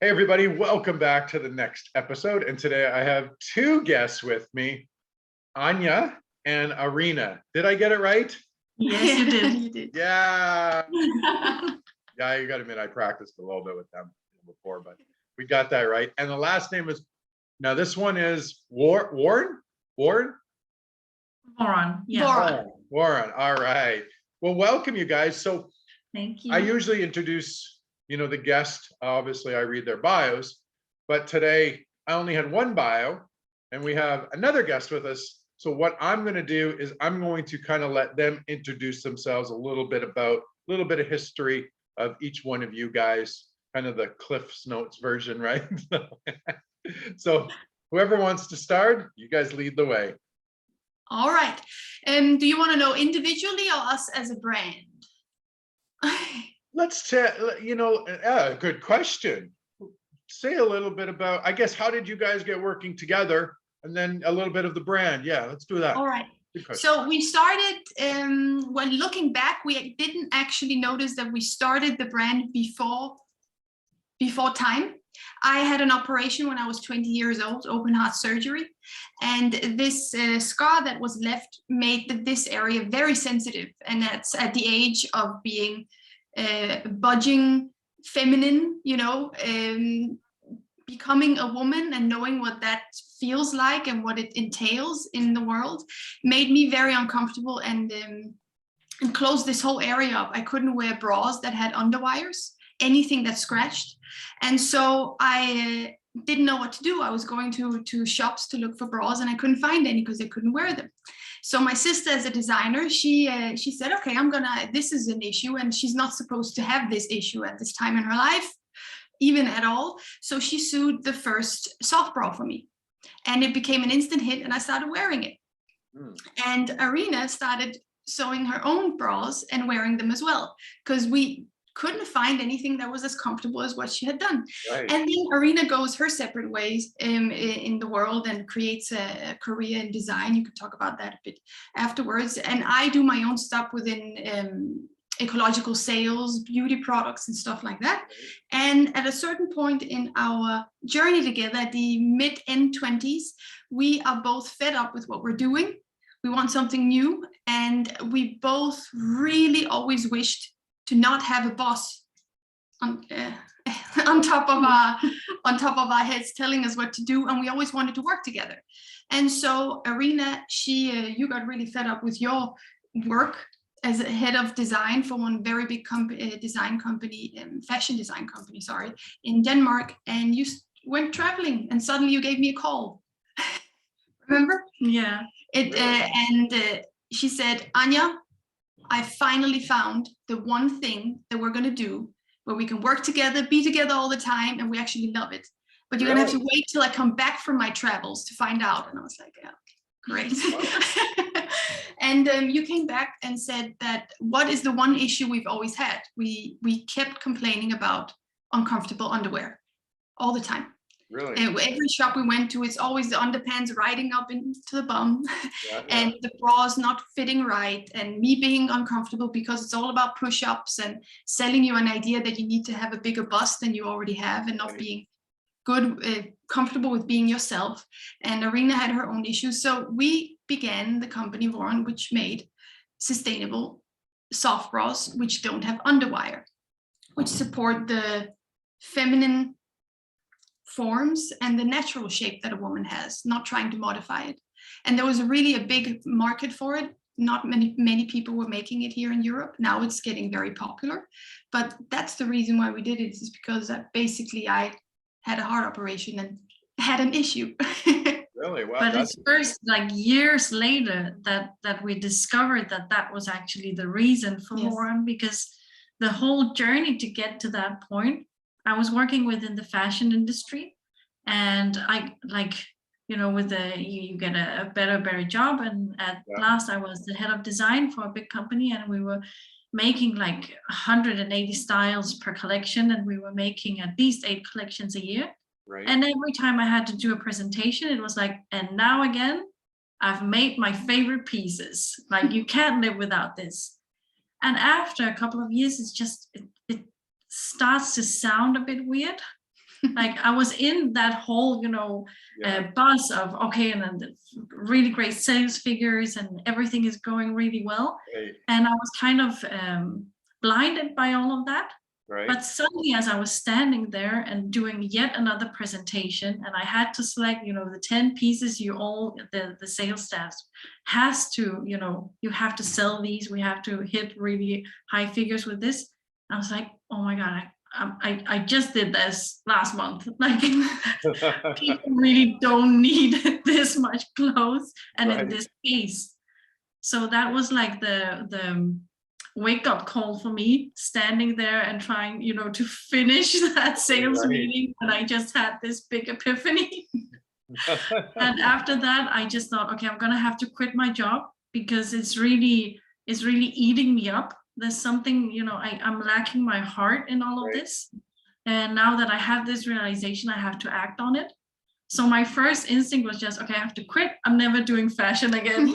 Hey everybody, welcome back to the next episode. And today I have two guests with me, Anya and Arina. Did I get it right? Yes, you did. You did. Yeah. Yeah, you got to admit I practiced a little bit with them before, but we got that right. And the last name is, now this one is Woron? Woron. Yeah. Woron. All right. Well, welcome you guys. So thank you. I usually introduce the guest. Obviously I read their bios, but today I only had one bio and we have another guest with us. So what I'm going to do is I'm going to kind of let them introduce themselves a little bit of history of each one of you guys, kind of the Cliff's Notes version, right? So whoever wants to start, you guys lead the way. All right. Do you want to know individually or us as a brand? Let's good question. Say a little bit about, I guess, how did you guys get working together, and then a little bit of the brand. Yeah, let's do that. All right. So we started, when looking back, we didn't actually notice that we started the brand before time. I had an operation when I was 20 years old, open heart surgery. And this scar that was left made this area very sensitive. And that's at the age of being budging feminine, becoming a woman and knowing what that feels like and what it entails in the world made me very uncomfortable and closed this whole area up. I couldn't wear bras that had underwires, anything that scratched. And so I didn't know what to do. I was going to shops to look for bras and I couldn't find any because I couldn't wear them. So my sister, as a designer, she said, okay, this is an issue and she's not supposed to have this issue at this time in her life, even at all. So she sewed the first soft bra for me and it became an instant hit and I started wearing it. And Arina started sewing her own bras and wearing them as well, because we couldn't find anything that was as comfortable as what she had done. Right. And then Arina goes her separate ways in the world and creates a career in design. You could talk about that a bit afterwards. And I do my own stuff within ecological sales, beauty products and stuff like that. And at a certain point in our journey together, at the mid-end 20s, we are both fed up with what we're doing. We want something new. And we both really always wished to not have a boss on top of our heads telling us what to do, and we always wanted to work together. And so Arina, you got really fed up with your work as a head of design for one very big design company, fashion design company, sorry, in Denmark, and you went traveling, and suddenly you gave me a call. Remember? Yeah. She said, Anya, I finally found the one thing that we're going to do where we can work together, be together all the time, and we actually love it. But you're going to have to wait till I come back from my travels to find out. And I was like, yeah, great. And you came back and said that what is the one issue we've always had? We kept complaining about uncomfortable underwear all the time. Really? And every shop we went to, it's always the underpants riding up into the bum, and the bras not fitting right, and me being uncomfortable because it's all about push-ups and selling you an idea that you need to have a bigger bust than you already have, and not being good, comfortable with being yourself. And Arina had her own issues. So we began the company Woron, which made sustainable soft bras, which don't have underwire, which support the feminine forms and the natural shape that a woman has, not trying to modify it. And there was really a big market for it. Not many people were making it here in Europe. Now it's getting very popular, but that's the reason why we did it, is because basically I had a heart operation and had an issue. Really? Wow. But it's first like years later that we discovered that was actually the reason for Woron, because the whole journey to get to that point, I was working within the fashion industry, and I you get a better job, and at last I was the head of design for a big company, and we were making like 180 styles per collection, and we were making at least 8 collections a year. Right. And every time I had to do a presentation, it was like, and now again, I've made my favorite pieces. Like, you can't live without this. And after a couple of years, it's just it starts to sound a bit weird. Like I was in that whole, buzz of, okay, and then the really great sales figures and everything is going really well. Right. And I was kind of blinded by all of that. Right. But suddenly, as I was standing there and doing yet another presentation, and I had to select, the 10 pieces the sales staff has to, you have to sell these, we have to hit really high figures with this. I was like, oh my God, I just did this last month. Like people really don't need this much clothes and in this pace. So that was like the wake up call for me, standing there and trying, to finish that sales meeting. And I just had this big epiphany. And after that, I just thought, okay, I'm gonna have to quit my job because it's really eating me up. There's something, I'm lacking my heart in all of this. And now that I have this realization, I have to act on it. So my first instinct was just, okay, I have to quit. I'm never doing fashion again.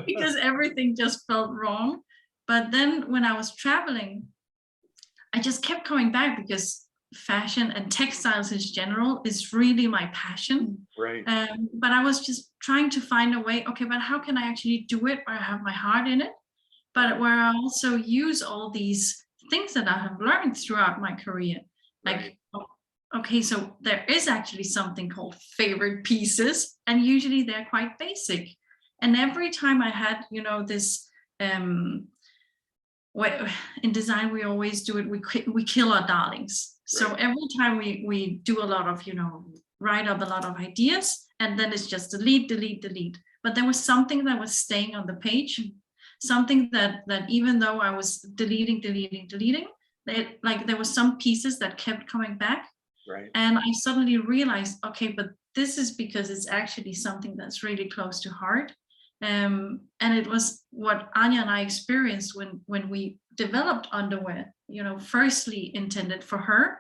Because everything just felt wrong. But then when I was traveling, I just kept coming back because fashion and textiles in general is really my passion. Right. But I was just trying to find a way, okay, but how can I actually do it where I have my heart in it, but where I also use all these things that I have learned throughout my career. Like, okay, so there is actually something called favorite pieces, and usually they're quite basic. And every time I had, this, in design, we always do it, we kill our darlings. So every time we do a lot of, write up a lot of ideas, and then it's just delete, delete, delete. But there was something that was staying on the page, something that even though I was deleting, there was some pieces that kept coming back. Right. And I suddenly realized, okay, but this is because it's actually something that's really close to heart. And it was what Anya and I experienced when we developed underwear, firstly intended for her,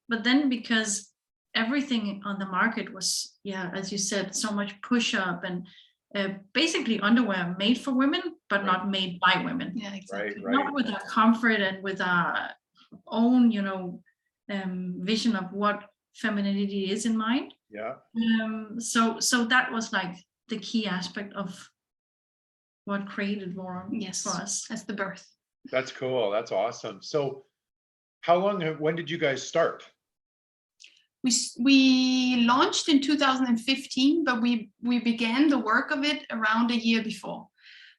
but then because everything on the market was, as you said, so much push up and basically underwear made for women, but not made by women. Yeah, exactly. Not with our comfort and with our own, vision of what femininity is in mind. Yeah. So that was like the key aspect of what created Woron for us. That's the birth. That's cool. That's awesome. So when did you guys start? We launched in 2015, but we began the work of it around a year before,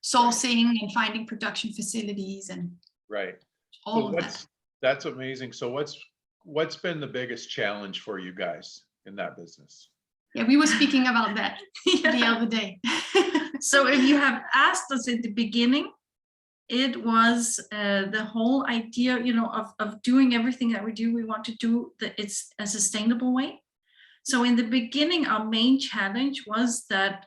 sourcing and finding production facilities and all of that. That's amazing. So what's been the biggest challenge for you guys in that business? Yeah, we were speaking about that the other day. So if you have asked us at the beginning, it was the whole idea, of doing everything that we do. We want to do it's a sustainable way. So in the beginning, our main challenge was that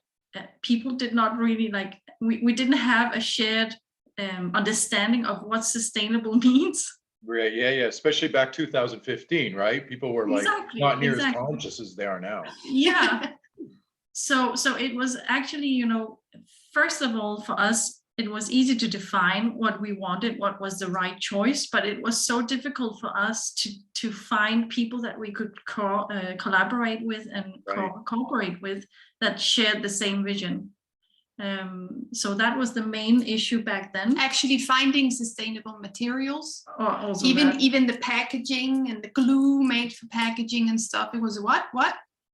people did not really we didn't have a shared understanding of what sustainable means. Right. Yeah. Especially back 2015, right? People were not near as conscious as they are now. Yeah. So it was actually, first of all, for us, it was easy to define what we wanted, what was the right choice, but it was so difficult for us to find people that we could collaborate with and cooperate with that shared the same vision. So that was the main issue back then. Actually finding sustainable materials, also even the packaging and the glue made for packaging and stuff. It was what?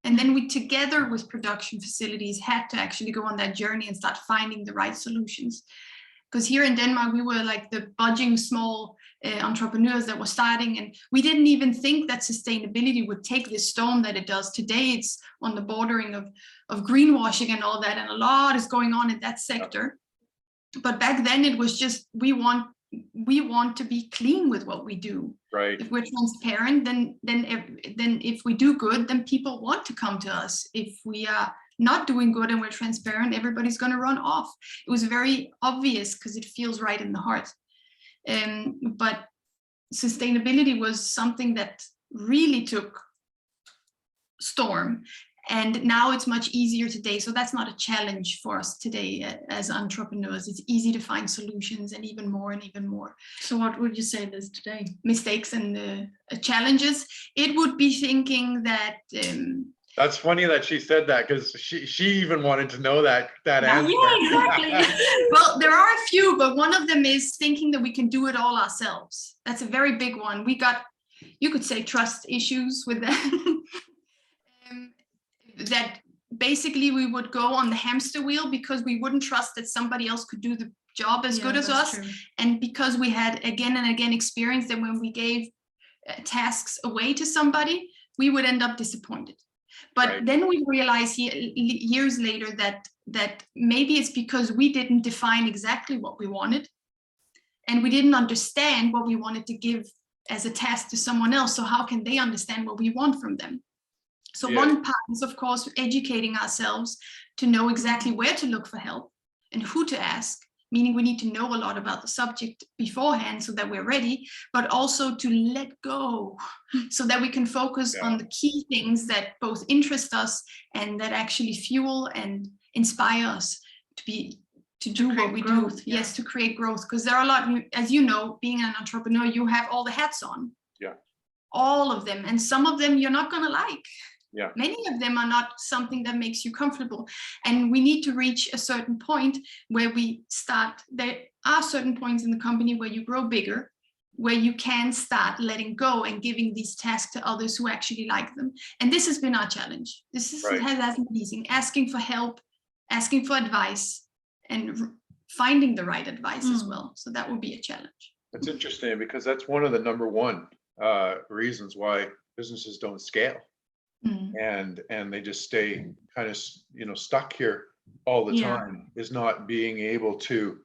And then we, together with production facilities, had to actually go on that journey and start finding the right solutions. Because here in Denmark, we were like the budging small entrepreneurs that were starting, and we didn't even think that sustainability would take this storm that it does. Today, it's on the bordering of greenwashing and all that, and a lot is going on in that sector. But back then, it was just, we want to be clean with what we do. Right. If we're transparent, then if we do good, then people want to come to us. If we are not doing good and we're transparent, everybody's going to run off. It was very obvious because it feels right in the heart. But sustainability was something that really took storm. And now it's much easier today. So that's not a challenge for us today as entrepreneurs. It's easy to find solutions, and even more and even more. So what would you say this today? Mistakes and challenges. It would be thinking that That's funny that she said that, because she even wanted to know that answer. Yeah, exactly. well, there are a few, but one of them is thinking that we can do it all ourselves. That's a very big one. We got, you could say, trust issues with that. That basically we would go on the hamster wheel because we wouldn't trust that somebody else could do the job as good as us. True. And because we had again and again experienced that when we gave tasks away to somebody, we would end up disappointed. But Right. then we realized years later that maybe it's because we didn't define exactly what we wanted, and we didn't understand what we wanted to give as a task to someone else. So how can they understand what we want from them? So one part is, of course, educating ourselves to know exactly where to look for help and who to ask, meaning we need to know a lot about the subject beforehand so that we're ready, but also to let go so that we can focus on the key things that both interest us and that actually fuel and inspire us to do what we do. Yeah. Yes, to create growth, because there are a lot, as you know, being an entrepreneur, you have all the hats on. Yeah. All of them, and some of them you're not going to like. Yeah. Many of them are not something that makes you comfortable. And we need to reach a certain point where we start. There are certain points in the company where you grow bigger, where you can start letting go and giving these tasks to others who actually like them. And this has been our challenge. This is, hasn't been easy. Asking for help, asking for advice, and finding the right advice as well. So that would be a challenge. That's interesting, because that's one of the number one reasons why businesses don't scale. And they just stay kind of, stuck here all the time, is not being able to,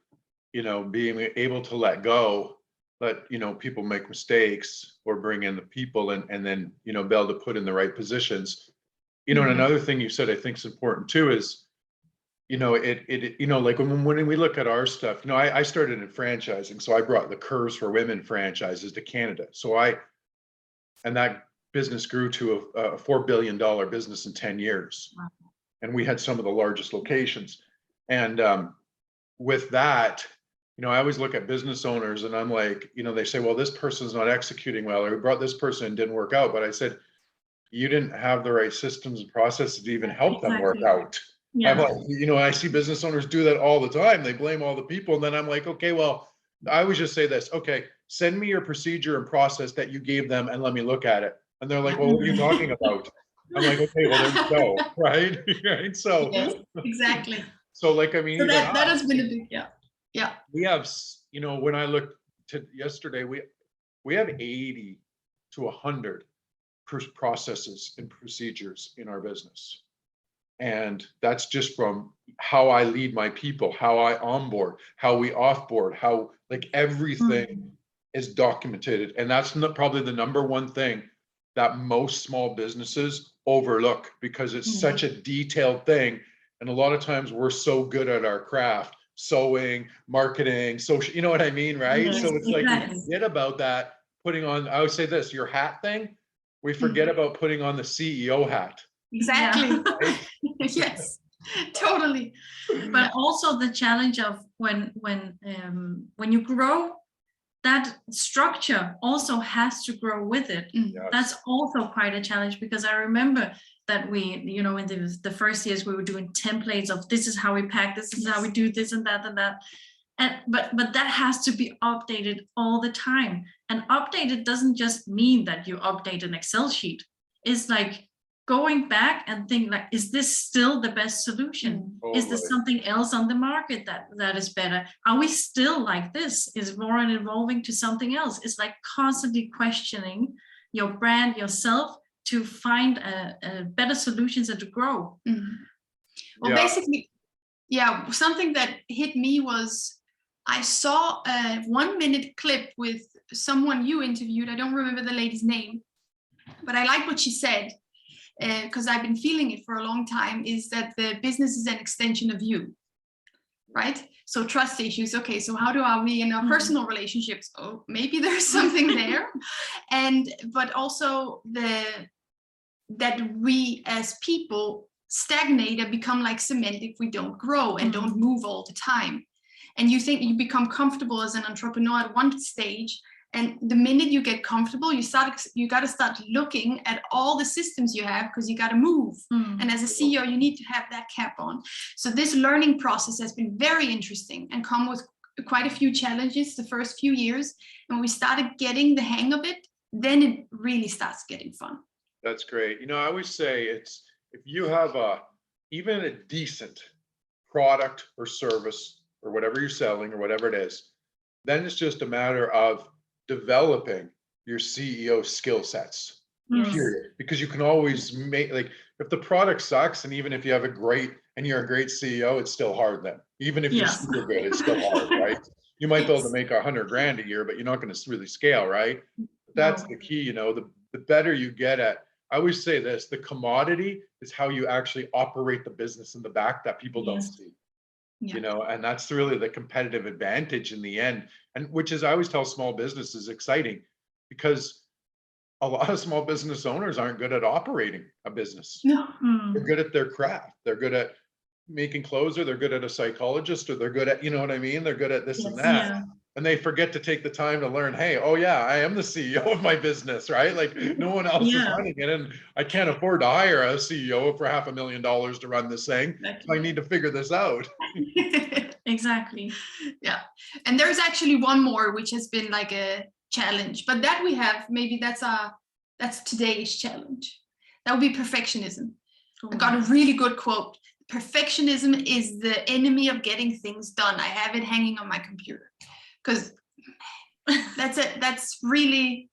let go, let, people make mistakes, or bring in the people and then, be able to put in the right positions. And another thing you said I think is important too is, like when we look at our stuff, I started in franchising. So I brought the Curves for Women franchises to Canada. And that business grew to a $4 billion business in 10 years. Wow. And we had some of the largest locations. And with that, I always look at business owners and I'm like, they say, well, this person's not executing well, or we brought this person and didn't work out. But I said, you didn't have the right systems and processes to even help them work out. Yeah. I'm like, I see business owners do that all the time. They blame all the people. And then I'm like, okay, well, I always just say this, okay, send me your procedure and process that you gave them and let me look at it. And they're like, well, what are you talking about? I'm like, okay, well, there you go, right? Right. So yes, exactly. So like, I mean, so that has been a big, yeah. We have, when I looked to yesterday, we have 80 to 100 processes and procedures in our business. And that's just from how I lead my people, how I onboard, how we offboard, how like everything is documented. And that's probably the number one thing that most small businesses overlook, because it's such a detailed thing. And a lot of times we're so good at our craft, sewing, marketing, social, you know what I mean, right? Yes, so it's like we forget about that, putting on, I would say this, your hat thing, we forget about putting on the CEO hat. Exactly. Yeah. Right? Yes, totally. But also the challenge of when you grow, that structure also has to grow with it. Yes. That's also quite a challenge, because I remember that we, in the first years we were doing templates of this is how we pack, this is how we do this and that and that. But that has to be updated all the time. And updated doesn't just mean that you update an Excel sheet. It's like going back and think like, is this still the best solution? Is there something else on the market that is better? Are we still like this? Is Woron evolving to something else? It's like constantly questioning your brand, yourself, to find a better solutions and to grow. Well, basically, something that hit me was I saw a 1-minute clip with someone you interviewed. I don't remember the lady's name, but I like what she said. Because I've been feeling it for a long time, is that the business is an extension of you, right? So trust issues. Okay, so how are we in our personal relationships? Oh, maybe there's something there. But also that we as people stagnate and become like cement if we don't grow and don't move all the time. And you think you become comfortable as an entrepreneur at one stage, and the minute you get comfortable, you got to start looking at all the systems you have, because you got to move. And as a CEO, you need to have that cap on. So this learning process has been very interesting and come with quite a few challenges the first few years. And when we started getting the hang of it, then it really starts getting fun. That's great. You know, I always say it's, if you have even a decent product or service or whatever you're selling or whatever it is, then it's just a matter of developing your CEO skill sets, period. Because you can always make, like, if the product sucks, and even if you have a great, and you're a great CEO, it's still hard then. Even if you're super good, it's still hard, right? You might be able to make 100 grand a year, but you're not going to really scale, right? That's the key, you know, the better you get at, I always say this, the commodity is how you actually operate the business in the back that people don't see. You know, and that's really the competitive advantage in the end. And which is, I always tell small businesses, exciting, because a lot of small business owners aren't good at operating a business. They're good at their craft. They're good at making clothes, or they're good at a psychologist, or they're good at, you know what I mean? They're good at this and that. And they forget to take the time to learn, hey, oh yeah, I am the CEO of my business, right? Like no one else is running it. And I can't afford to hire a CEO for $500,000 to run this thing. So I need to figure this out. Exactly. Yeah. And there's actually one more, which has been like a challenge, but that we have, maybe that's today's challenge. That would be perfectionism. I got a really good quote. Perfectionism is the enemy of getting things done. I have it hanging on my computer, because that's really,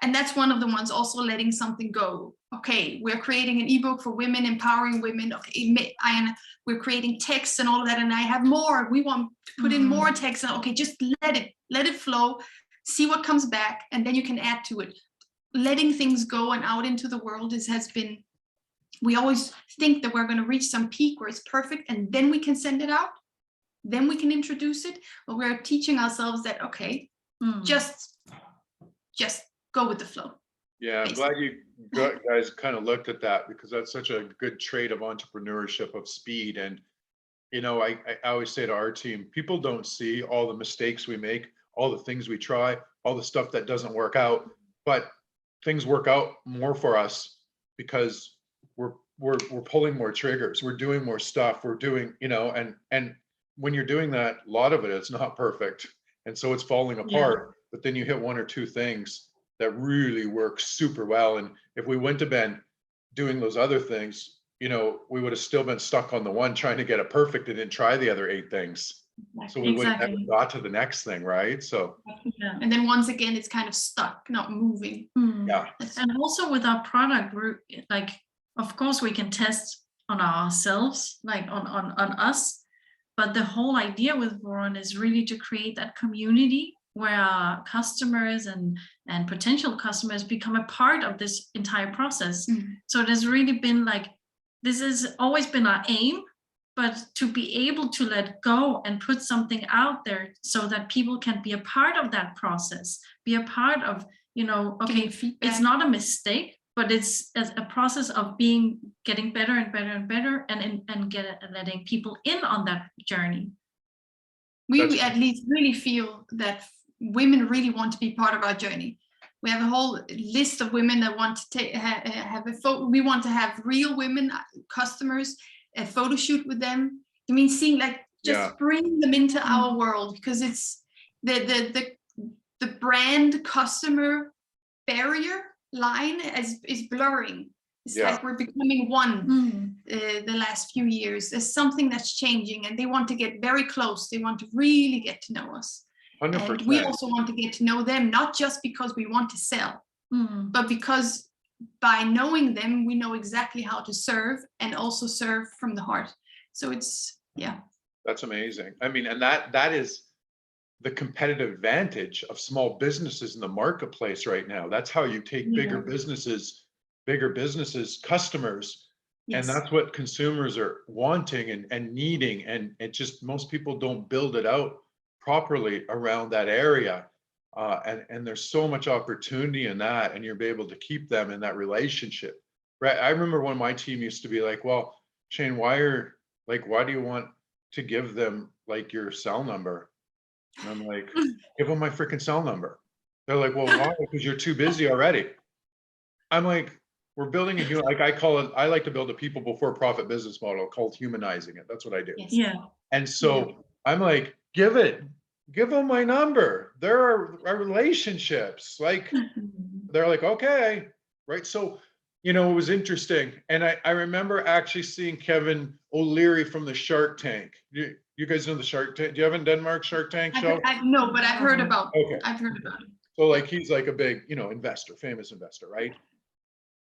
and that's one of the ones, also letting something go. Okay, we're creating an ebook for women, empowering women. Okay, we're creating text and all of that, and I have more. We want to put in more text, and okay, just let it flow, see what comes back, and then you can add to it. Letting things go and out into the world has been, we always think that we're going to reach some peak where it's perfect, and then we can send it out, then we can introduce it. But we're teaching ourselves that, okay, just go with the flow. Yeah, I'm glad you guys kind of looked at that, because that's such a good trait of entrepreneurship, of speed. And, you know, I always say to our team, people don't see all the mistakes we make, all the things we try, all the stuff that doesn't work out, but things work out more for us because we're pulling more triggers, we're doing more stuff, we're doing, you know, and when you're doing that, a lot of it, it's not perfect, and so it's falling apart. But then you hit one or two things that really work super well, and if we wouldn't have been doing those other things, you know, we would have still been stuck on the one trying to get it perfect and didn't try the other 8 things. So we would have never got to the next thing, right? So and then once again, it's kind of stuck, not moving. And also with our product, we're like, of course we can test on ourselves, like on us, but the whole idea with Woron is really to create that community where our customers and potential customers become a part of this entire process. So it has really been like, this has always been our aim, but to be able to let go and put something out there so that people can be a part of that process, be a part of, you know, okay, it's not a mistake, but it's as a process of getting better and better and better, and letting people in on that journey. We at least really feel that women really want to be part of our journey. We have a whole list of women that want to have we want to have real women customers, a photo shoot with them. I mean, seeing like just bring them into our world, because it's the brand customer barrier line is blurring. It's like we're becoming one. The last few years, there's something that's changing, and they want to get very close. They want to really get to know us. 100%. And we also want to get to know them, not just because we want to sell, but because by knowing them, we know exactly how to serve, and also serve from the heart. So it's, That's amazing. I mean, and that is the competitive advantage of small businesses in the marketplace right now. That's how you take bigger businesses, customers, and that's what consumers are wanting and needing. And it just, most people don't build it out properly around that area. And there's so much opportunity in that, and you'll be able to keep them in that relationship. right. I remember when my team used to be like, well, Shane, why do you want to give them like your cell number? And I'm like, give them my freaking cell number. They're like, well, why? Because you're too busy already. I'm like, we're building a human, like I call it, I like to build a people before profit business model called humanizing it. That's what I do. Yes. Yeah. And so I'm like, give them my number. There are relationships. Like, they're like, okay, right? So, it was interesting. And I remember actually seeing Kevin O'Leary from the Shark Tank. You guys know the Shark Tank? Do you have in Denmark Shark Tank show? No, but I've heard about Okay. I've heard about it. So like, he's like a big, investor, famous investor, right?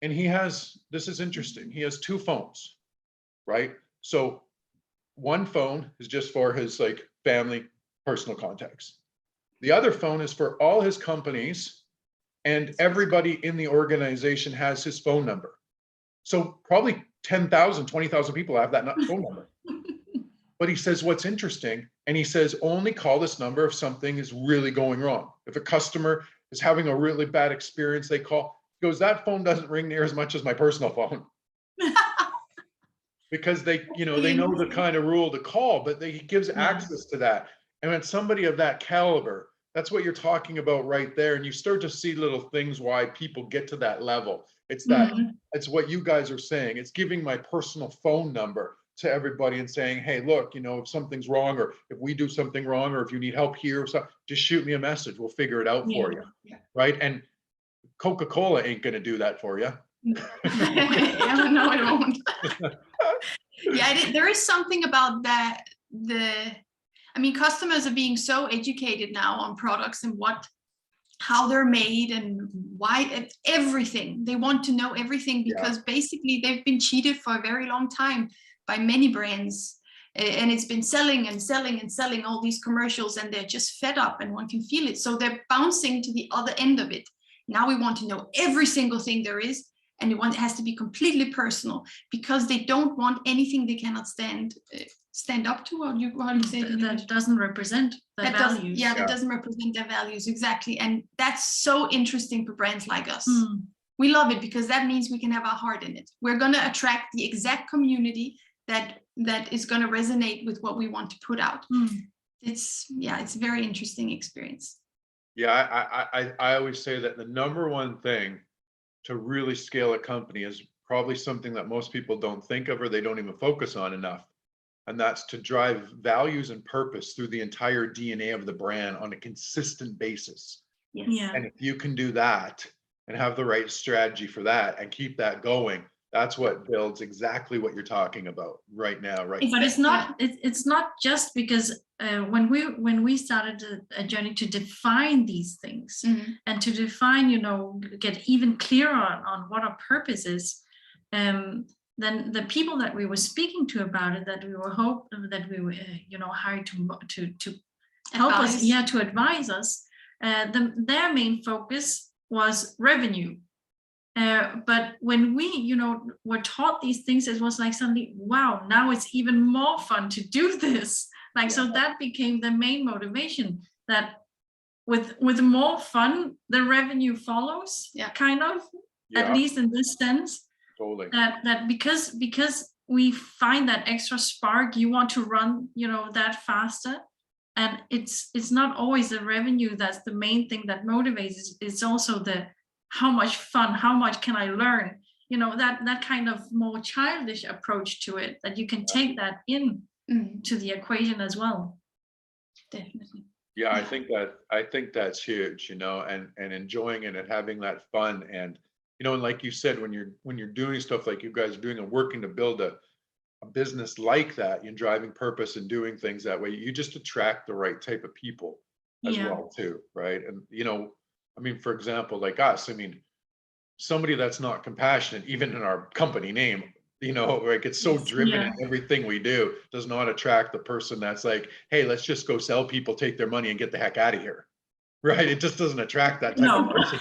And this is interesting. He has two phones, right? So one phone is just for his like family, personal contacts. The other phone is for all his companies, and everybody in the organization has his phone number. So probably 10,000, 20,000 people have that phone number. But he says, what's interesting, and he says, only call this number if something is really going wrong. If a customer is having a really bad experience, they call. He goes, that phone doesn't ring near as much as my personal phone. Because they know the kind of rule to call, but he gives access to that. And when somebody of that caliber, that's what you're talking about right there. And you start to see little things why people get to that level. It's that, it's what you guys are saying. It's giving my personal phone number to everybody and saying, hey, look, if something's wrong, or if we do something wrong, or if you need help here, or something, just shoot me a message. We'll figure it out for you. Yeah. Right. And Coca-Cola ain't going to do that for you. No, it won't. There is something about that. Customers are being so educated now on products and how they're made and why, and everything. They want to know everything because basically they've been cheated for a very long time by many brands. And it's been selling and selling and selling all these commercials, and they're just fed up, and one can feel it. So they're bouncing to the other end of it. Now we want to know every single thing there is, and it has to be completely personal because they don't want anything they cannot stand up to. How do you say it? That doesn't represent their values. That doesn't represent their values, exactly. And that's so interesting for brands like us. We love it because that means we can have our heart in it. We're going to attract the exact community that is going to resonate with what we want to put out. It's a very interesting experience. I always say that the number one thing to really scale a company is probably something that most people don't think of, or they don't even focus on enough. And that's to drive values and purpose through the entire DNA of the brand on a consistent basis. Yes. Yeah. And if you can do that and have the right strategy for that and keep that going, that's what builds exactly what you're talking about right now, right? But it's not just because when we started a journey to define these things and to define, get even clearer on what our purpose is, then the people that we were speaking to about it, that we were hired to help us, to advise us, their main focus was revenue. But when we, were taught these things, it was like suddenly, wow, now it's even more fun to do this. So that became the main motivation, that with more fun, the revenue follows, kind of, at least in this sense. Totally. That because we find that extra spark, you want to run, that faster. And it's not always the revenue that's the main thing that motivates. It's also how much fun, how much can I learn? That kind of more childish approach to it, that you can take that in to the equation as well. Definitely. Yeah, I think that's huge, and enjoying it and having that fun. And, and like you said, when you're doing stuff like you guys are doing and working to build a business like that, you're driving purpose and doing things that way, you just attract the right type of people as well too, right? And, for example, like us, somebody that's not compassionate, even in our company name, it's so driven in everything we do, does not attract the person that's like, hey, let's just go sell people, take their money and get the heck out of here. Right? It just doesn't attract that type of person.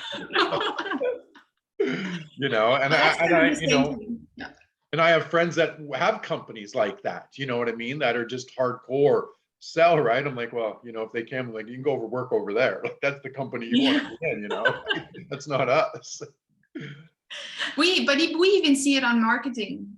And I have friends that have companies like that, that are just hardcore sell, right? I'm like, well, if they can, like, you can go work over there. Like, that's the company you want to be in, that's not us. we even see it on marketing,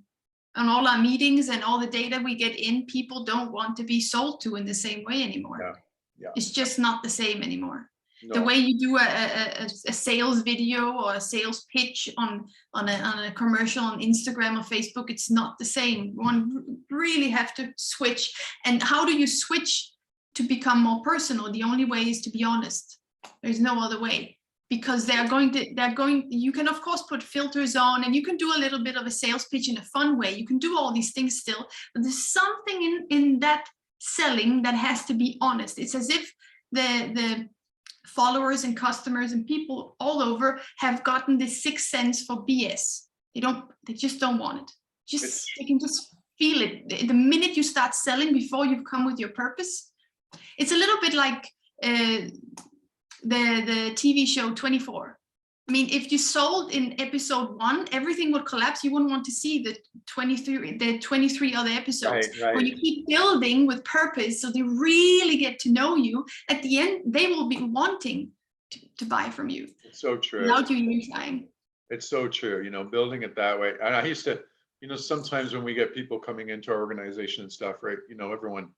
on all our meetings and all the data we get in. People don't want to be sold to in the same way anymore. Yeah. It's just not the same anymore. No. The way you do a sales video or a sales pitch on a commercial on Instagram or Facebook, it's not the same. One really have to switch. And how do you switch to become more personal? The only way is to be honest. There's no other way, because you can of course put filters on, and you can do a little bit of a sales pitch in a fun way. You can do all these things still, but there's something in that selling that has to be honest. It's as if the followers and customers and people all over have gotten this sixth sense for BS. They just don't want it. They can just feel it. The minute you start selling before you've come with your purpose, it's a little bit like the TV show 24. I mean, if you sold in episode 1, everything would collapse. You wouldn't want to see the 23 other episodes. Right. When you keep building with purpose, so they really get to know you, at the end, they will be wanting to buy from you. It's so true. Without you even trying. It's so true, building it that way. And I used to, sometimes when we get people coming into our organization and stuff, right, everyone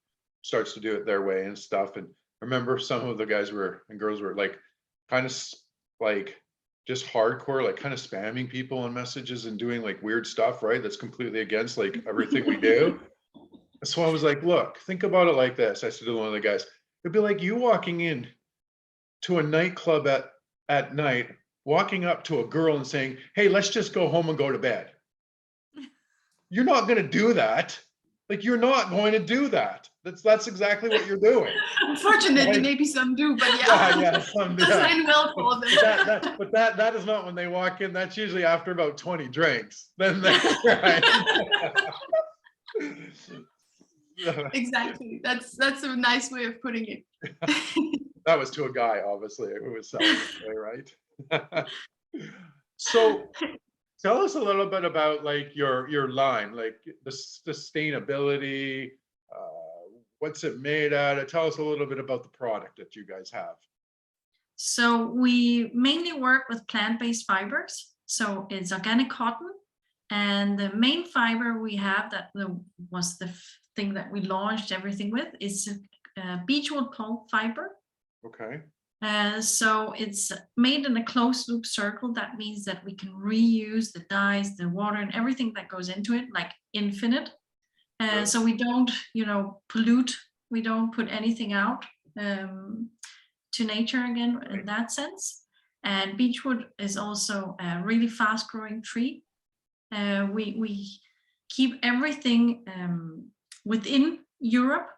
starts to do it their way and stuff. And I remember some of the guys and girls were like, kind of like, just hardcore, like kind of spamming people on messages and doing like weird stuff, right? That's completely against like everything we do. So I was like, look, think about it like this. I said to one of the guys, it'd be like you walking in to a nightclub at night, walking up to a girl and saying, hey, let's just go home and go to bed. You're not going to do that. Like, you're not going to do that. That's exactly what you're doing. Unfortunately, maybe some do, but yeah, some do. Doesn't end well for them. But that is not when they walk in. That's usually after about 20 drinks. Then that's right. Exactly. That's a nice way of putting it. That was to a guy, obviously, who was selling it, right? So tell us a little bit about like your line, like the sustainability, what's it made out of? Tell us a little bit about the product that you guys have. So we mainly work with plant-based fibers. So it's organic cotton. And the main fiber we have that was the thing that we launched everything with is beechwood pulp fiber. Okay. So it's made in a closed loop circle. That means that we can reuse the dyes, the water, and everything that goes into it, like infinite. So we don't, pollute. We don't put anything out to nature again in that sense. And beechwood is also a really fast-growing tree. We keep everything within Europe,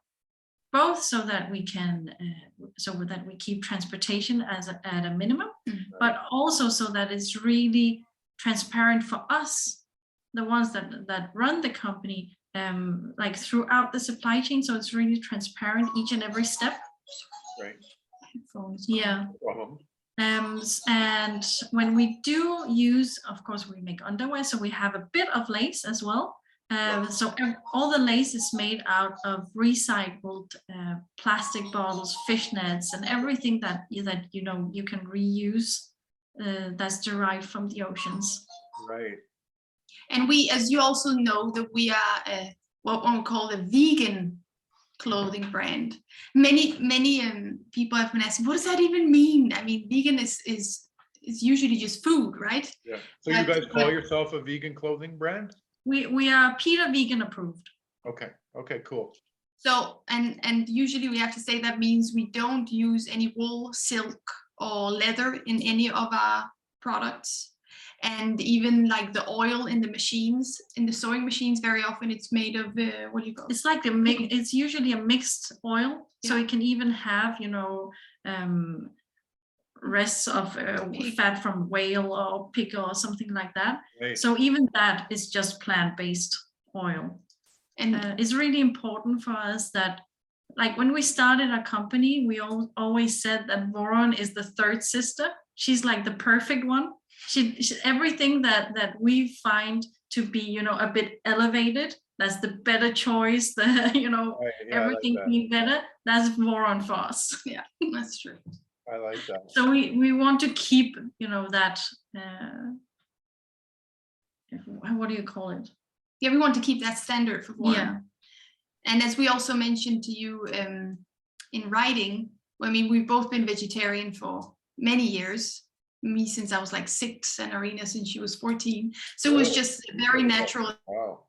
both so that we can, we keep transportation at a minimum, but also so that it's really transparent for us, the ones that run the company, like throughout the supply chain. So it's really transparent each and every step. Right. Yeah. No problem. And when we do use, of course, we make underwear, so we have a bit of lace as well. So all the lace is made out of recycled plastic bottles, fishnets, and everything that you can reuse. That's derived from the oceans. Right. And we, as you also know, that we are what one would call a vegan clothing brand. Many people have been asking, what does that even mean? I mean, vegan is usually just food, right? Yeah. So you guys call yourself a vegan clothing brand? We are PETA vegan approved. Okay. Okay, cool. So, and usually we have to say that means we don't use any wool, silk, or leather in any of our products. And even like the oil in the machines, in the sewing machines, very often it's made of, what do you call it? It's like it's usually a mixed oil. So it can even have, rests of fat from whale or pig or something like that. Right. So even that is just plant-based oil. And it's really important for us that, like when we started our company, we always said that Woron is the third sister. She's like the perfect one. She everything that we find to be, a bit elevated, that's the better choice, everything like being better, that's Woron for us. Yeah, that's true. I like that. So we want to keep, that what do you call it? Yeah, we want to keep that standard for Woron. Yeah. And as we also mentioned to you in writing, I mean, we've both been vegetarian for many years. Me since I was like 6, and Arina since she was 14. So it was just a very natural Wow.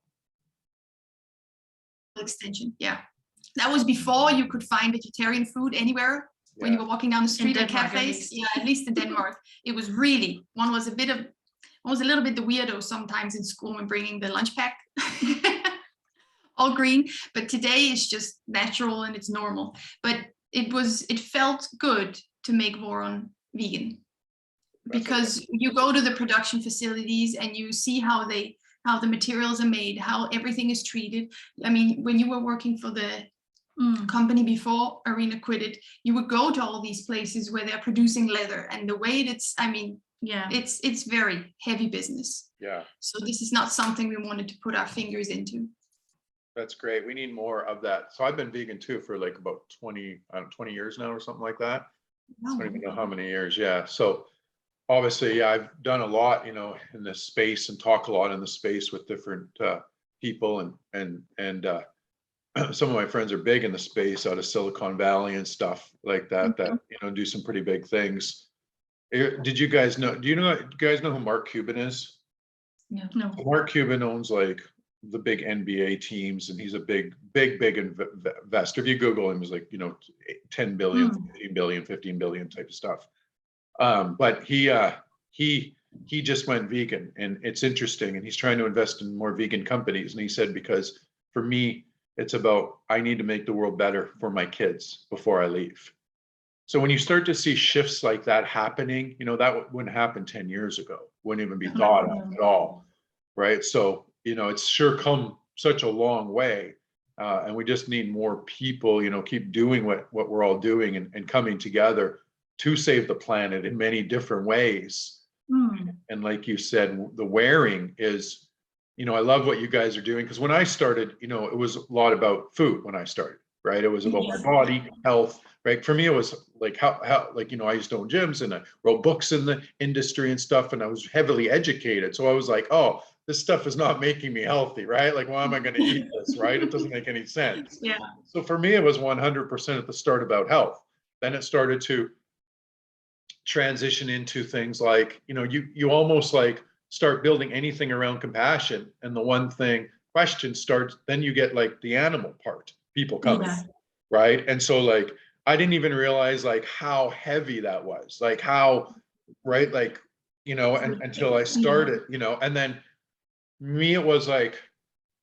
extension. Yeah, that was before you could find vegetarian food anywhere. When you were walking down the street at Denmark, cafes. Yeah, at least in Denmark, it was really one was a little bit the weirdo sometimes in school when bringing the lunch pack. All green, but today it's just natural and it's normal. But it felt good to make Woron vegan, because you go to the production facilities and you see how the materials are made, how everything is treated. I mean, when you were working for the company before Arina quit it, you would go to all these places where they're producing leather, and the way I mean, yeah, it's very heavy business. Yeah. So this is not something we wanted to put our fingers into. That's great. We need more of that. So I've been vegan too for like about 20 years now or something like that. I don't even know how many years. Yeah. So obviously, yeah, I've done a lot, you know, in this space and talk a lot in the space with different people, and some of my friends are big in the space out of Silicon Valley and stuff like that, that, you know, do some pretty big things. Did you guys know, do you guys know who Mark Cuban is? No. Mark Cuban owns like the big NBA teams, and he's a big investor. If you Google him, he's like, you know, 10 billion, 15 billion, 15 billion type of stuff. But he just went vegan, and it's interesting, and he's trying to invest in more vegan companies. And he said, because for me, it's about, I need to make the world better for my kids before I leave. So when you start to see shifts like that happening, you know, that wouldn't happen 10 years ago, wouldn't even be thought of at all. Right. So, you know, it's sure come such a long way. And we just need more people, you know, keep doing what we're all doing, and coming together to save the planet in many different ways. And like you said, the wearing is, you know, I love what you guys are doing, because when I started, you know, it was a lot about food when I started, right? It was about my body, health, right? For me, it was like how like, you know, I used to own gyms and I wrote books in the industry and stuff, and I was heavily educated. So I was like, oh, this stuff is not making me healthy, right? Like, why am I going to eat this, right? It doesn't make any sense. Yeah. So for me, it was 100% at the start about health. Then it started to transition into things like, you know, you almost like start building anything around compassion, and the one thing question starts, then you get like the animal part, people coming, right? And so like, I didn't even realize like how heavy that was, like how, right, like, you know, and until I started, you know, and then me, it was like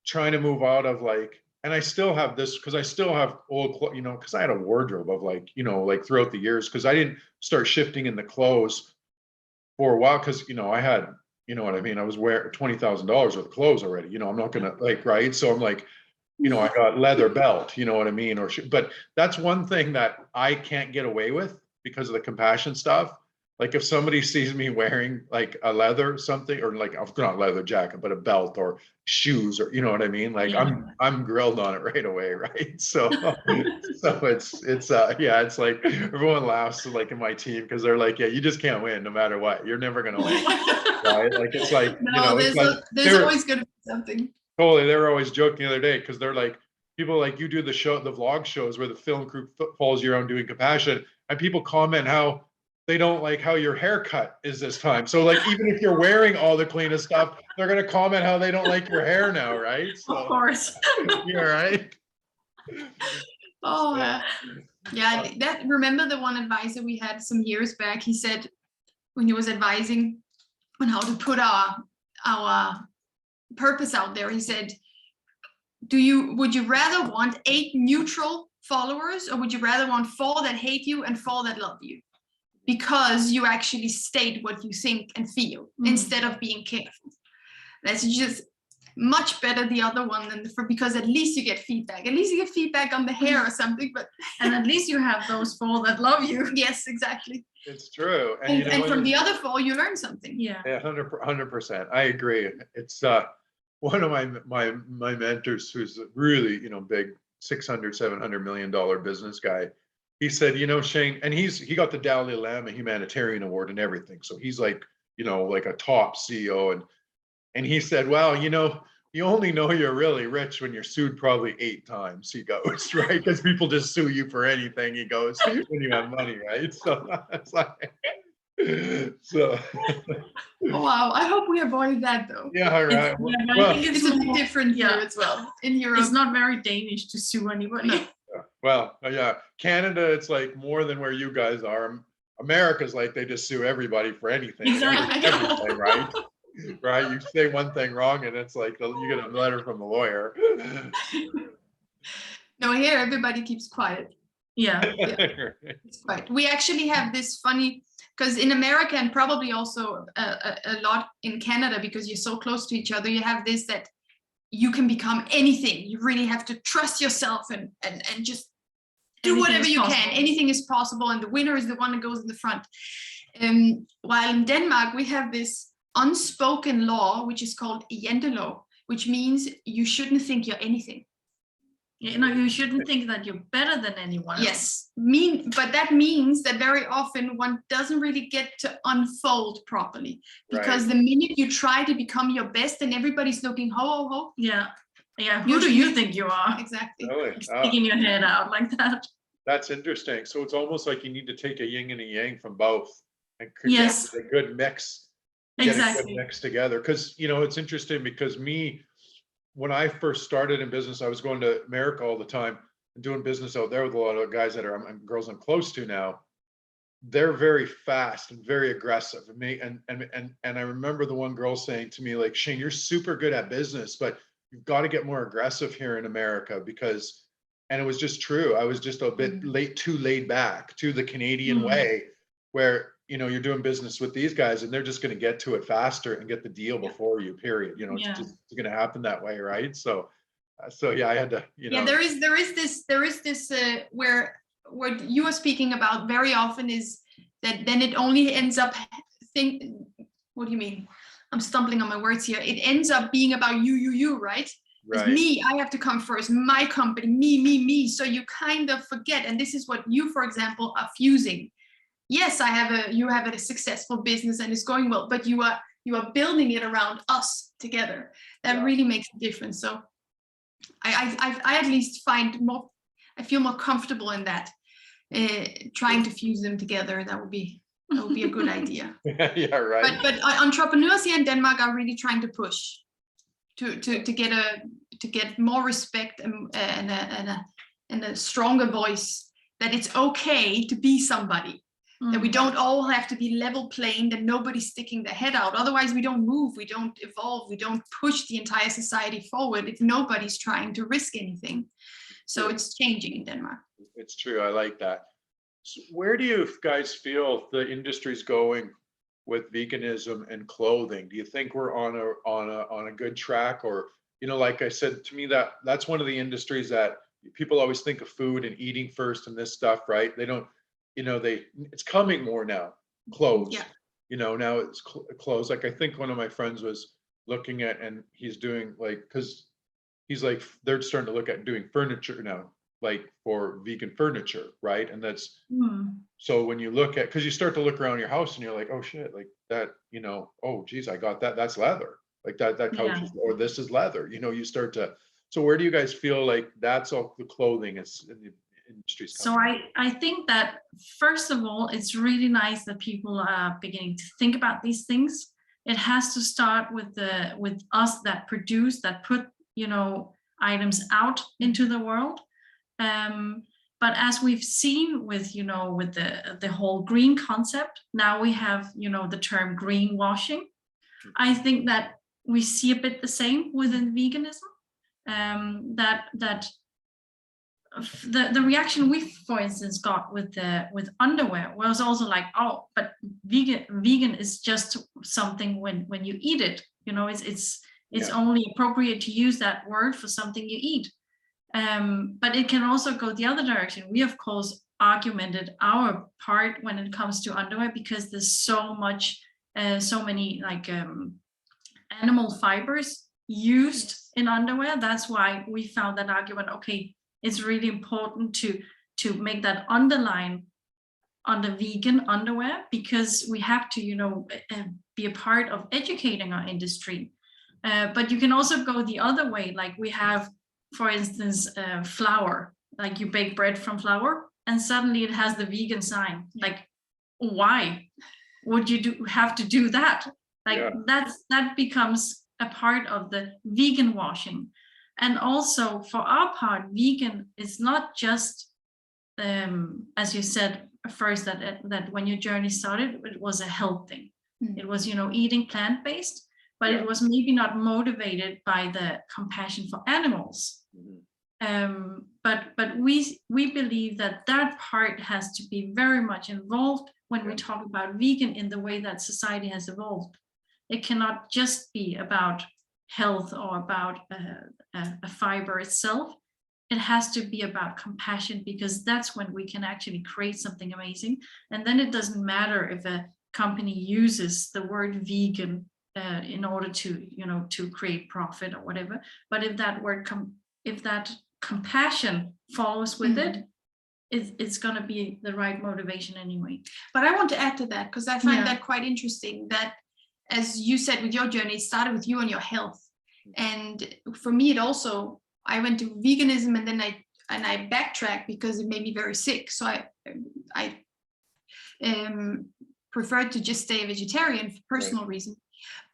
trying to move out of like, and I still have this, because I still have old clothes, you know, because I had a wardrobe of like, you know, like throughout the years, because I didn't start shifting in the clothes for a while, because, you know, I had, you know what I mean, I was wearing $20,000 worth of clothes already, you know, I'm not gonna like, right? So I'm like, you know, I got leather belt, you know what I mean? Or but that's one thing that I can't get away with because of the compassion stuff. Like if somebody sees me wearing like a leather something, or like not leather jacket, but a belt or shoes, or you know what I mean? Like I'm grilled on it right away, right? So it's yeah, it's like everyone laughs like in my team, because they're like, yeah, you just can't win no matter what. You're never gonna win. Right? Like it's like, no, you know, there's, it's like, there's always gonna be something. Totally. They were always joking the other day, because they're like, people like, you do the vlog shows where the film crew follows you around doing compassion, and people comment how they don't like how your haircut is this time. So like, even if you're wearing all the cleanest stuff, they're going to comment how they don't like your hair now, right? So, of course. You're right. Oh, yeah. That, remember the one advisor we had some years back? He said when he was advising on how to put our purpose out there, he said, would you rather want 8 neutral followers, or would you rather want 4 that hate you and 4 that love you? Because you actually state what you think and feel instead of being careful. That's just much better, the other one, than because at least you get feedback. At least you get feedback on the hair or something, but and at least you have those 4 that love you. Yes, exactly. It's true. And, you know, and from the other 4, you learn something. Yeah. 100%. I agree. It's one of my mentors, who's a really, you know, big $600-700 million business guy. He said, you know, Shane, and he got the Dalai Lama Humanitarian Award and everything. So he's like, you know, like a top CEO. And And he said, well, you only know you're really rich when you're sued probably 8 times, he goes, right? Because people just sue you for anything, he goes, when you have money, right? So it's like, so. Oh, wow, I hope we avoid that though. Yeah, all right. Yeah, but I Well, think It's a bit different here yeah. as well in Europe. It's not very Danish to sue anybody. No. well, yeah, Canada, it's like more than where you guys are. America's like they just sue everybody for anything, Exactly. everything, right? Right? You say one thing wrong, and it's like you get a letter from the lawyer. No, here everybody keeps quiet. Yeah. It's quiet. We actually have this funny, because in America and probably also a lot in Canada, because you're so close to each other, you have this that you can become anything. You really have to trust yourself and just do Anything whatever is you can. possible. Anything is possible, and the winner is the one that goes in the front. While in Denmark, we have this unspoken law, which is called jantelov, which means you shouldn't think you're anything. You shouldn't think that you're better than anyone else. Yes, but that means that very often one doesn't really get to unfold properly, because the minute you try to become your best and everybody's looking, ho. Yeah. Who do you think you are? Exactly. Really? Sticking your head out like that. That's interesting. So it's almost like you need to take a yin and a yang from both and Yes. get a good mix. Get a Exactly. good mix together. Because it's interesting because when I first started in business, I was going to America all the time and doing business out there with a lot of guys that are girls I'm close to now. They're very fast and very aggressive. And I remember the one girl saying to me, like, Shane, you're super good at business, but you've got to get more aggressive here in America and it was just true. I was just a bit too laid back to the Canadian way, where you're doing business with these guys and they're just going to get to it faster and get the deal before you, period. It's just going to happen that way, right? So yeah, I had to, Yeah, there is this where what you are speaking about very often is that then it only ends up what do you mean? I'm stumbling on my words here. It ends up being about you, right? It's me, I have to come first, my company, me. So you kind of forget, and this is what you, for example, are fusing. Yes, you have a successful business and it's going well, but you are building it around us together. That really makes a difference. So I at least I feel more comfortable in that. Trying to fuse them together, that would be a good idea. Yeah, right. But entrepreneurs here in Denmark are really trying to push to get more respect and a stronger voice, that it's okay to be somebody. That we don't all have to be level playing, that nobody's sticking their head out. Otherwise, we don't move, we don't evolve, we don't push the entire society forward if nobody's trying to risk anything. So it's changing in Denmark. It's true. I like that. So where do you guys feel the industry's going with veganism and clothing? Do you think we're on a good track, or like I said, to me that's one of the industries that people always think of food and eating first and this stuff, right? They don't. It's coming more now. Clothes. Yeah. Now it's clothes. Like I think one of my friends was looking at, and he's doing because he's like they're starting to look at doing furniture now, like for vegan furniture, right? And that's so when you look at, because you start to look around your house and you're like, oh shit, like that, oh geez, I got that. That's leather. Like that couch is, or this is leather. You start to. So where do you guys feel like that's all the clothing is in the industry's coming? So I think that first of all, it's really nice that people are beginning to think about these things. It has to start with us that produce, that put items out into the world. But as we've seen with the whole green concept, now we have the term greenwashing. I think that we see a bit the same within veganism. That the reaction we, for instance, got with underwear was also like, oh, but vegan is just something when you eat it. It's only appropriate to use that word for something you eat. But it can also go the other direction. We, of course, argumented our part when it comes to underwear, because there's so many like animal fibers used in underwear. That's why we found that argument, okay, it's really important to make that underline on the vegan underwear, because we have to be a part of educating our industry. But you can also go the other way. Like we have, for instance, flour. Like you bake bread from flour, and suddenly it has the vegan sign. Like, why would you have to do that? Like that becomes a part of the vegan washing. And also for our part, vegan is not just, as you said first, that when your journey started, it was a health thing. It was, eating plant-based, but it was maybe not motivated by the compassion for animals. But we believe that part has to be very much involved when we talk about vegan in the way that society has evolved. It cannot just be about health or about a fiber itself. It has to be about compassion, because that's when we can actually create something amazing. And then it doesn't matter if a company uses the word vegan in order to, to create profit or whatever. But if that word if that compassion follows with it, it's going to be the right motivation anyway. But I want to add to that, because I find that quite interesting, that as you said with your journey, it started with you and your health. And for me, I went to veganism, and then I backtracked because it made me very sick. So I preferred to just stay a vegetarian for personal reasons.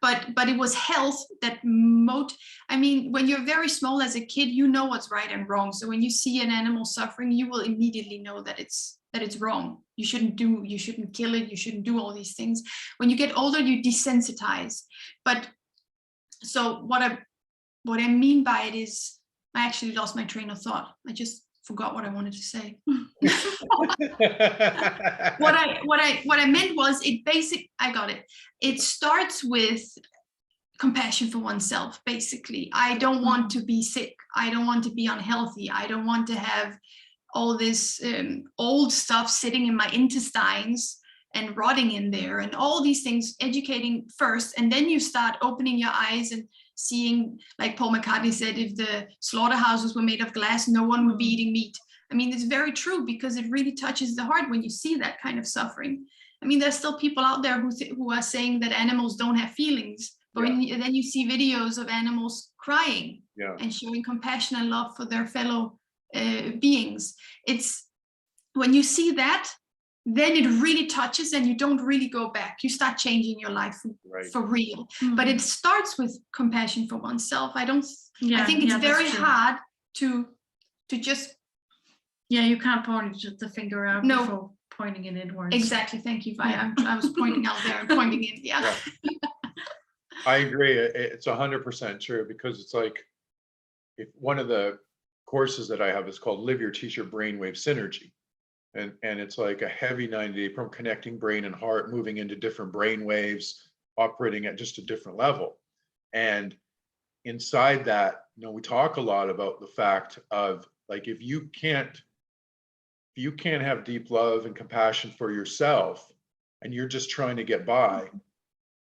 But it was health that when you're very small as a kid, you know what's right and wrong. So when you see an animal suffering, you will immediately know that it's wrong. You shouldn't kill it. You shouldn't do all these things. When you get older, you desensitize. But so what I mean by it is, I actually lost my train of thought. I just forgot what I wanted to say. What I meant was, I got it. It starts with compassion for oneself, basically. I don't want to be sick. I don't want to be unhealthy. I don't want to have all this old stuff sitting in my intestines and rotting in there, and all these things. Educating first, and then you start opening your eyes and seeing, like Paul McCartney said, if the slaughterhouses were made of glass, no one would be eating meat. I mean, it's very true, because it really touches the heart when you see that kind of suffering. I mean, there's still people out there who are saying that animals don't have feelings, but then you see videos of animals crying and showing compassion and love for their fellow beings. It's when you see that, then it really touches, and you don't really go back. You start changing your life for real. But it starts with compassion for oneself. I think it's very hard to just. Yeah, you can't point the finger out before pointing it inwards. Exactly. Thank you, Vi. I was pointing out there and pointing in. Yeah. I agree. It's 100% true, because it's like, if one of the courses that I have is called Live Your Teacher Brainwave Synergy. And it's like a heavy 90-day from connecting brain and heart, moving into different brain waves, operating at just a different level. And inside that, we talk a lot about the fact of, like, if you can't have deep love and compassion for yourself, and you're just trying to get by,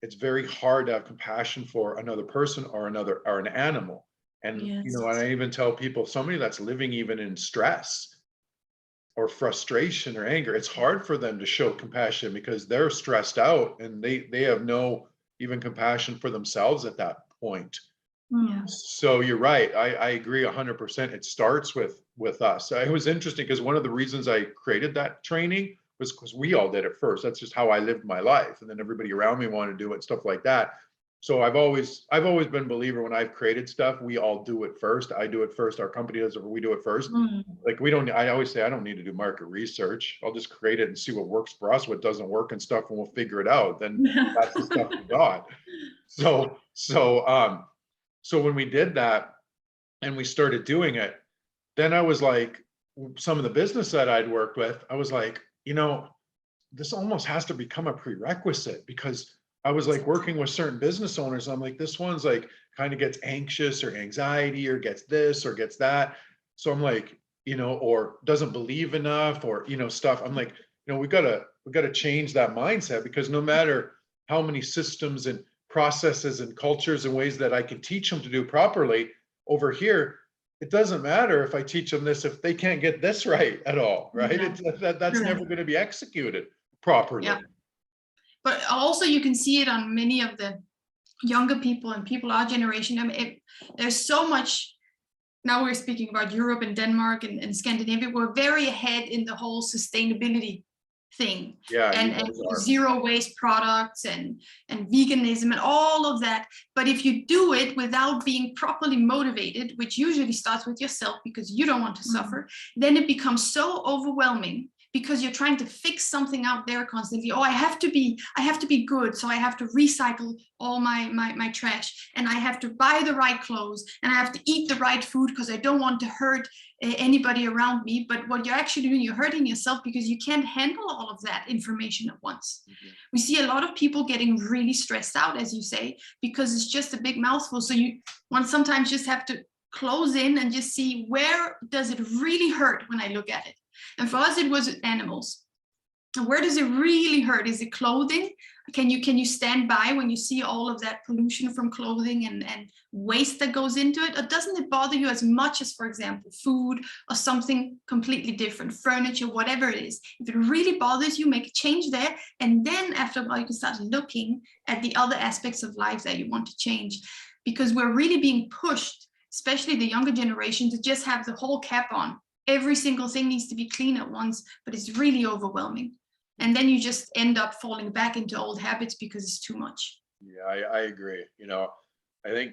it's very hard to have compassion for another person or an animal. And and I even tell people, somebody that's living even in stress or frustration or anger, it's hard for them to show compassion, because they're stressed out, and they have no even compassion for themselves at that point. So you're right. I agree 100%. It starts with us. It was interesting, because one of the reasons I created that training was because we all did it first. That's just how I lived my life. And then everybody around me wanted to do it, stuff like that. So I've always been a believer, when I've created stuff, we all do it first. I do it first. Our company does it. We do it first. Like, I always say, I don't need to do market research. I'll just create it and see what works for us, what doesn't work and stuff, and we'll figure it out. Then that's the stuff we got. So when we did that and we started doing it, then I was like, some of the business that I'd worked with, I was like, this almost has to become a prerequisite, because I was like working with certain business owners. I'm like, this one's like kind of gets anxious or anxiety or gets this or gets that. So I'm like, or doesn't believe enough or, stuff. I'm like, we gotta change that mindset, because no matter how many systems and processes and cultures and ways that I can teach them to do properly over here, it doesn't matter if I teach them this, if they can't get this right at all, right? That's never going to be executed properly. But also you can see it on many of the younger people and people our generation, I mean, there's so much. Now we're speaking about Europe and Denmark and Scandinavia. We're very ahead in the whole sustainability thing, Yeah, you and guys are. zero waste products and veganism and all of that. But if you do it without being properly motivated, which usually starts with yourself because you don't want to suffer, then it becomes so overwhelming because you're trying to fix something out there constantly. Oh, I have to be good, so I have to recycle all my trash, and I have to buy the right clothes, and I have to eat the right food because I don't want to hurt anybody around me. But what you're actually doing, you're hurting yourself because you can't handle all of that information at once. We see a lot of people getting really stressed out, as you say, because it's just a big mouthful. So you want sometimes just have to close in and just see, where does it really hurt when I look at it? And for us, it was animals. And where does it really hurt? Is it clothing? Can you stand by when you see all of that pollution from clothing and waste that goes into it? Or doesn't it bother you as much as, for example, food or something completely different, furniture, whatever it is? If it really bothers you, make a change there. And then after a while, you can start looking at the other aspects of life that you want to change. Because we're really being pushed, especially the younger generation, to just have the whole cap on. Every single thing needs to be clean at once, but it's really overwhelming. And then you just end up falling back into old habits because it's too much. Yeah, I agree. You know, I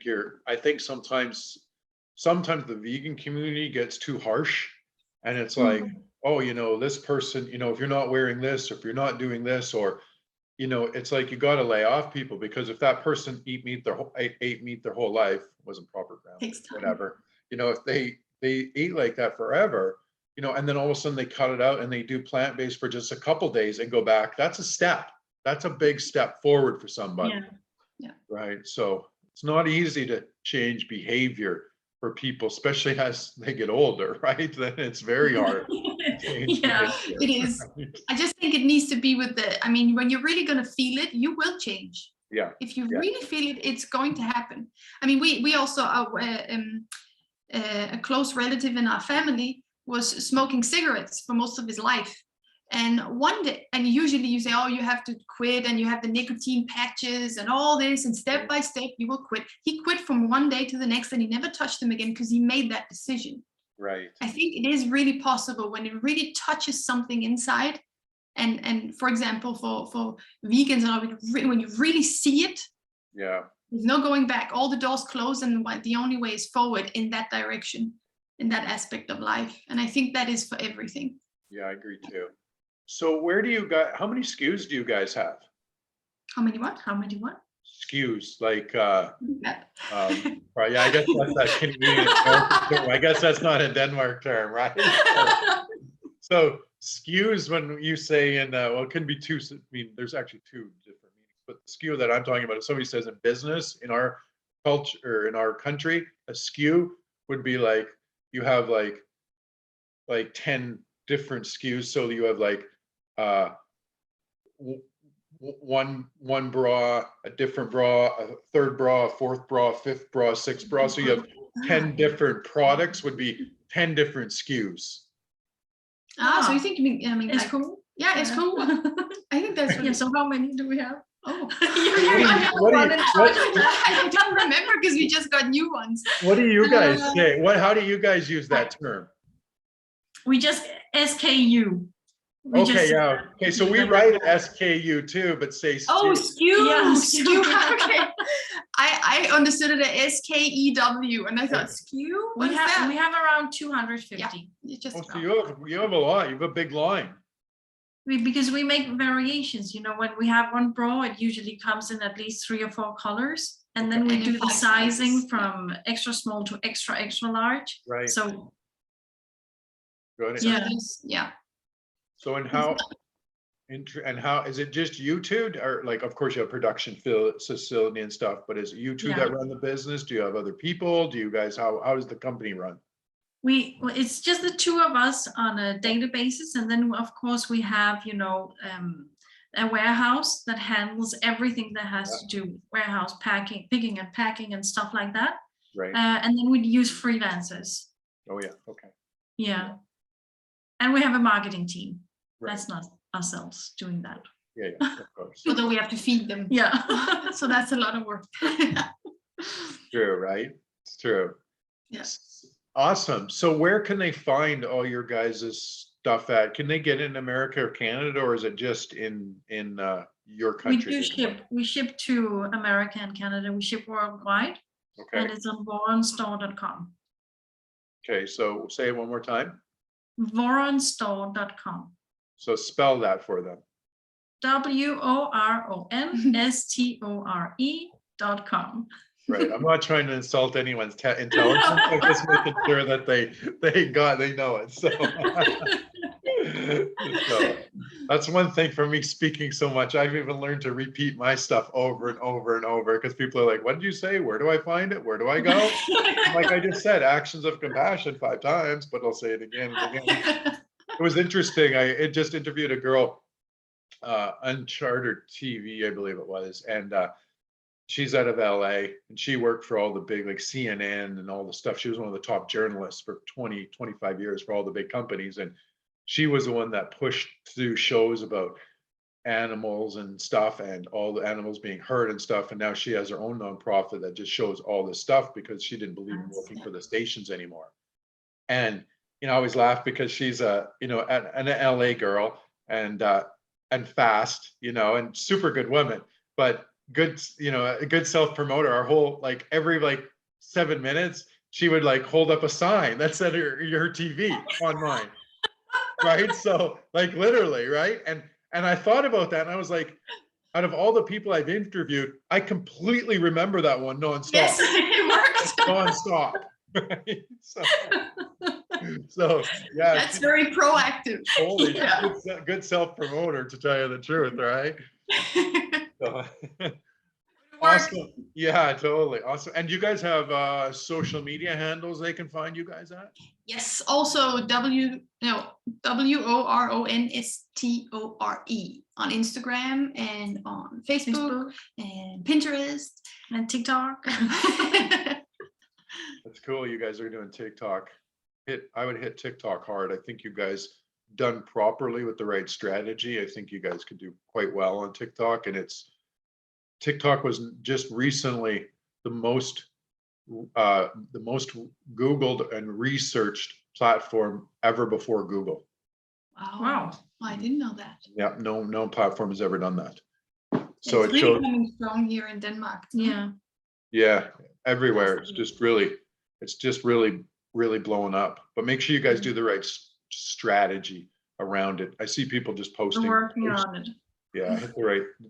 think sometimes the vegan community gets too harsh, and it's like, oh, you know, this person, you know, if you're not wearing this, or if you're not doing this, or, you know, it's like you got to lay off people, because if that person ate meat their whole life, wasn't proper ground, whatever, you know, if they eat like that forever, you know, and then all of a sudden they cut it out and they do plant-based for just a couple days and go back, that's a step. That's a big step forward for somebody. Yeah. Right. So it's not easy to change behavior for people, especially as they get older, right? Then it's very hard. Yeah, it is. I just think it needs to be with I mean, when you're really going to feel it, you will change. Yeah. If you really feel it, it's going to happen. I mean, we also a close relative in our family was smoking cigarettes for most of his life. And one day, and usually you say, oh, you have to quit, and you have the nicotine patches and all this, and step by step you will quit. He quit from one day to the next, and he never touched them again because he made that decision. Right. I think it is really possible when it really touches something inside. And for example, for vegans, when you really see it, yeah, there's no going back. All the doors close, and the only way is forward in that direction, in that aspect of life. And I think that is for everything. Yeah, I agree too. So how many SKUs do you guys have? How many what? SKUs, like, right, yeah, I guess that's that Canadian term. I guess that's not a Denmark term, right? So SKUs, when you say well, it can be two, I mean, there's actually two different meanings, but the SKU that I'm talking about, if somebody says in business, in our culture, or in our country, a SKU would be like, you have like 10 different SKUs. So you have like one bra, a different bra, a third bra, a fourth bra, a fifth bra, a sixth bra. So you have 10 different products, would be 10 different SKUs. So you think, I mean, it's like, cool. Yeah, it's cool. I think that's Yeah. So how many do we have? Oh, I don't remember because we just got new ones. What do you guys say? How do you guys use that term? We just SKU. Okay, so we write SKU too, but say SKU. Oh, SKU. Yeah, SKU. Okay. I understood it as SKEW, and I thought SKU. We have around 250. Yeah, just so you have a lot. You have a big line. Because we make variations, you know, when we have one bra, it usually comes in at least 3 or 4 colors. And then we do the sizing from extra small to extra large. Right. So, good. Yeah. So how is it just you two, or like, of course you have production facility and stuff, but is it you two that run the business? Do you have other people? Do you guys, how does the company run? It's just the 2 of us on a daily basis, and then of course we have, you know, a warehouse that handles everything that has to do with warehouse picking and packing and stuff like that. Right. And then we use freelancers. Oh yeah. Okay. Yeah. And we have a marketing team. Right. That's not ourselves doing that. Yeah, yeah, of course. Although we have to feed them. Yeah. So that's a lot of work. True, right? It's true. Yeah. Awesome. So where can they find all your guys' stuff at? Can they get it in America or Canada, or is it just in your We country? do ship. We ship to America and Canada. We ship worldwide, Okay. and it's on woronstore.com. Okay. So say it one more time. Woronstore.com. So spell that for them. WORONSTORE.com. Right. I'm not trying to insult anyone's intelligence. I'm just making sure that they know it. So, so that's one thing for me speaking so much. I've even learned to repeat my stuff over and over and over because people are like, what did you say? Where do I find it? Where do I go? Like I just said, actions of compassion 5 times, but I'll say it again and again. It was interesting. I just interviewed a girl, Uncharted TV, I believe it was. And she's out of LA and she worked for all the big, like CNN and all the stuff. She was one of the top journalists for 20, 25 years for all the big companies. And she was the one that pushed through shows about animals and stuff and all the animals being hurt and stuff. And now she has her own nonprofit that just shows all this stuff because she didn't believe in working for the stations anymore. And, I always laugh because she's an LA girl and fast, and super good woman, but good, a good self-promoter. Our whole, like every 7 minutes, she would hold up a sign that said her TV on mine. Right. So literally, right. And I thought about that and I was like, out of all the people I've interviewed, I completely remember that one nonstop. Yes, it worked. Nonstop. Right? So yeah. That's very proactive. Holy Yeah. good self-promoter, to tell you the truth, right? So, awesome. Yeah, totally. Awesome. And you guys have social media handles they can find you guys at? Yes, also WORONSTORE on Instagram and on Facebook and Pinterest and TikTok. That's cool. You guys are doing TikTok. I would hit TikTok hard. I think you guys done properly with the right strategy. I think you guys could do quite well on TikTok. And TikTok was just recently the most Googled and researched platform ever before Google. Wow. I didn't know that. Yeah, no platform has ever done that. So it's really coming strong here in Denmark. Yeah, everywhere. It's just really blowing up. But make sure you guys do the right strategy around it. I see people just posting. we're working on it. Yeah,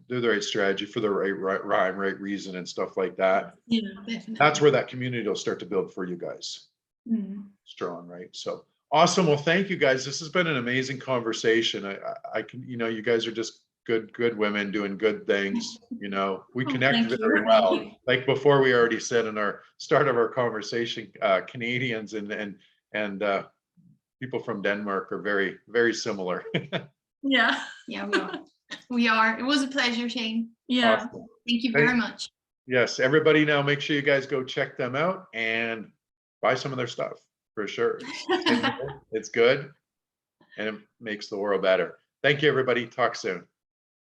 do the right strategy for the right rhyme, right reason and stuff like that. Yeah, definitely. That's where that community will start to build for you guys. Strong, right? So awesome. Well, thank you guys. This has been an amazing conversation. I can, you guys are just good women doing good things. We connect very well. Like before, we already said in our start of our conversation, Canadians and people from Denmark are very, very similar. Yeah, we are. It was a pleasure, Shane. Yeah. Awesome. Thank you very much. Yes, everybody now make sure you guys go check them out and buy some of their stuff for sure. It's good and it makes the world better. Thank you, everybody. Talk soon.